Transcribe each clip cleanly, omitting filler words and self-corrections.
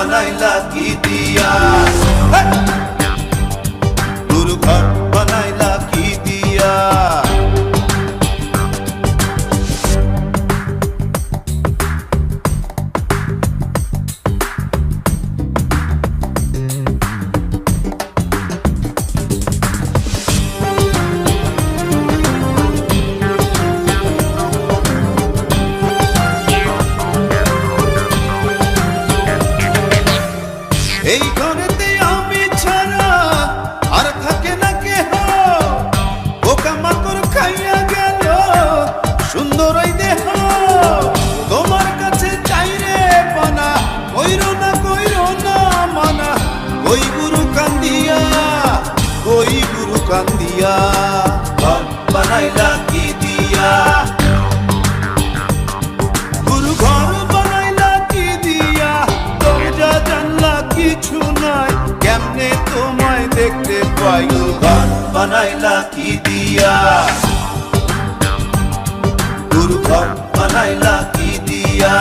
বানাইলা কি দিয়া, গুরু ঘর বানাইলা কি দিয়া। এই ঘরেতে আমি ছাড়া আর থাকে না কেহ, পোকামাকড় খাইয়া গেল সুন্দর ওই দেহ। তোমার কাছে চাই রে পানা, কইরো না মানা, ওই গুরু কান্দিয়া, ওই গুরু কান্দিয়া। ঘর বানাইলা কি দিয়া, গুরু ঘর বানাইলা কি দিয়া। দরজা জানলা কিছু নাই, কেমনে তোমায় দেখতে পাই। গুরু ঘর বানাইলা কি দিয়া, গুরু ঘর বানাইলা কি দিয়া।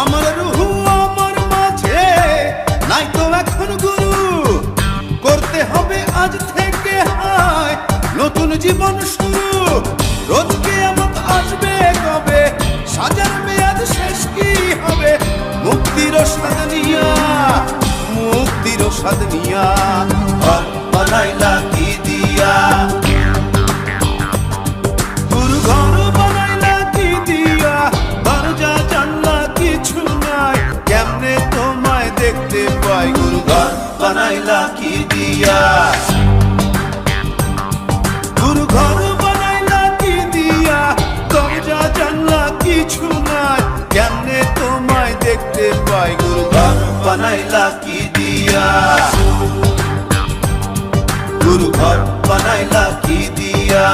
আমার রুহু আমার মাঝে নাই তো এখন গুরু, করতে হবে আজ থেকে হায় নতুন জীবন শুরু। রোজ কিয়ামত আসবে কবে, সাজার মেয়াদ শেষ কি হবে। মুক্তির স্বাদ নিয়া, মুক্তির স্বাদ নিয়া। ঘর বানাইলা কি দিয়া, গুরু ঘর বানাইলা কি দিয়া। দরজা জানলা কিছু নাই, কেমনে তোমায় দেখতে পাই। গুরু ঘর বানাইলা কি দিয়া, গুরু ঘর বানাইলা কি দিয়া। দরজা জানলা কিছু নাই, কেমনে তোমায় দেখতে পাই। গুরু ঘর বানাইলা কি দিয়া, গুরু ঘর বানাইলা কি দিয়া।